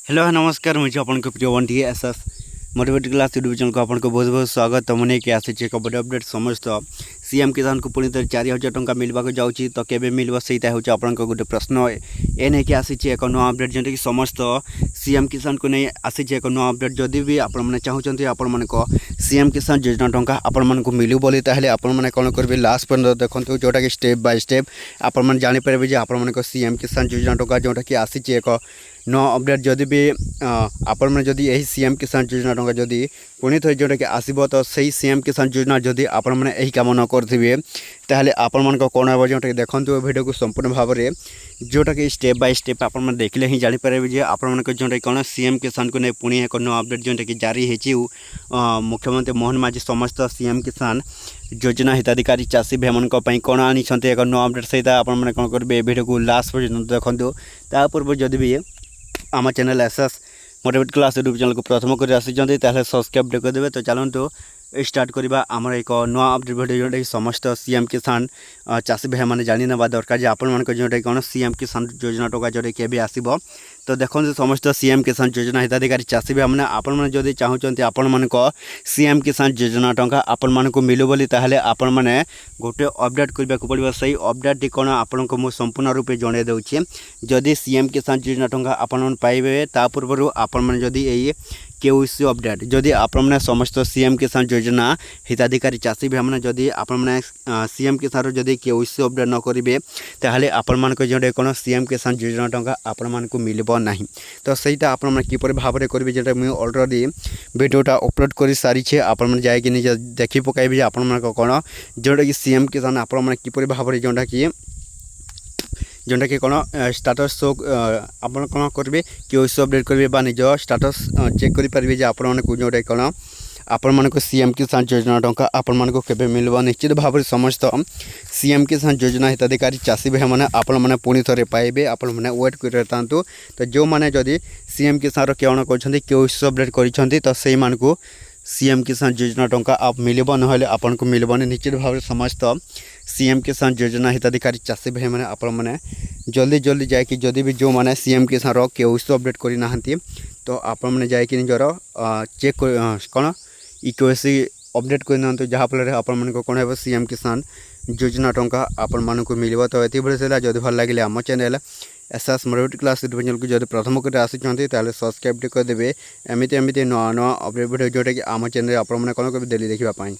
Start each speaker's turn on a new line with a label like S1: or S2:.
S1: Hello नमस्कार मुझे आपको प्रिय Bunty SS motivate class YouTube channel को आपको बहुत बहुत स्वागत तो मैंने आसी एक बड़े अपडेट समस्त सीएम किसान को पुणी थे 4000 टंका मिलवा जाऊँगी तो केबे मिलवा सेटा हूँ आपन गोटे प्रश्न ए नहीं कि आसी एक नुआ अपडेट जेनटा कि समस्त सीएम किसान को नहीं आसी एक नुआ अपडेट जदि भी आपने चाहते आपण मान सीएम किसान योजना टंका आपण मान मिलू बोली ताहले आपण माने कौन करेंगे लास्ट पर्यटन देखते जोटा कि स्टेप बाय स्टेप आपण मैंने जानीपारे जे आपण मान सीएम किसान योजना टंका जोटा कि आसी एक नुआ अपडेट जदि भी आपण मैंने जदि यही सीएम किसान योजना टंका जदि पुणी थे जोटा कि आसब तो सही सीएम किसान योजना जदि आपण मैंने यही काम न करेंगे ताहले आपण मान कौन हे जोटा कि देखते वीडियो को संपूर्ण भाव में जोटा कि स्टेप बाय स्टेप आप देखले ही जानीपारे जे आपण मान जोटा कौन सीएम किसान को नहीं पुणी एक नुआ अपडेट जोटा कि जारी हो मुख्यमंत्री मोहन माझी समस्त सीएम किसान योजना हिताधिकारी चाषी भाई कौन आनी एक नुआ अपडेट सहित आपने कौन करेंगे वीडियो को लास्ट पर्यटन देखो ता पूर्व जदि भी आम channel SS motivate class YouTube channel को प्रथम कर आसी सब्सक्राइब करदे तो चलते स्टार्ट करवा आमर एक नुआ अपडेट वीडियो जोटा कि समस्त सीएम किसान चाषी भाई मैंने जानी ना दरकार जे आपण मान जोटा कौन सीएम किसान योजना टका जोटा कि आसब तो देखते समस्त सीएम किसान योजना हिताधिकारी चाषी भाई मैंने आपण मैंने जदि चाहते आपण मान सीएम किसान योजना टंका आपण मान मिलू बोली ताहले आपण मैंने गोटे अपडेट करने को पड़ो सही अपडेट कौन आपण को संपूर्ण रूपे जन दूसरी जदि सीएम किसान योजना टंका आपण पाइबे ता पूर्व आपण मैंने जदि यही केओसी अपडेट जदि आपने समस्त सीएम किसान योजना हिताधिकारी चाषी भाई मैंने जदि आपने सीएम किसान जदि केओसी अपडेट न करेंगे ताहले आपण मान जो कौन सीएम किसान योजना टंका आपण मान मिलब ना तो सहीटा आपने किपर भाव में करेंगे जोटा मुझे अलरेडी वीडियोटा अपलोड कर सारी आपने जाकि निजे देखी पकाइबे आपण कौन जोटा कि सीएम किसान आपने किपर भाव में जोटा कि कौन स्टाटस शो आप कौन करेंगे केओसी अपडेट करेंगे निज स्टाटस चेक करेंगे आपण जोटा कौन आपण मान सीएम किसान योजना टंका आपण मान केबे मिलवा निश्चित भाव में समस्त सीएम किसान योजना हिताधिकारी चाषी भाई मैंने आपण मैंने पुणी थे पाइबे आपण मैंने वेट कर तो जो मैंने जदि सीएम किसान कौन कर केओसी अपडेट कर तो से सीएम किसान योजना टंका आप मिलब ना आपन को मिलबनी निश्चित भाव में समस्त सीएम किसान योजना हिताधिकारी चाषी भाई मैंने आपण मैंने जल्दी जल्दी जाकि जदि भी जो मैंने सीएम किसान केओसी अपडेट करना तो आपण मैंने जाकि निजर चेक कौन केओसी अपडेट करना जहाँफल आपण कौन है सीएम किसान योजना टंका आपण मान मिल तो ये भले जदि भल लगे आम channel SS motivate class YouTube channel को जब प्रथम कर आसी सब्सक्राइब करदे एमती नुआ नुआ अपडेट वीडियो जोटा कि आम चैनल आप कौन करेंगे डेली देखापी।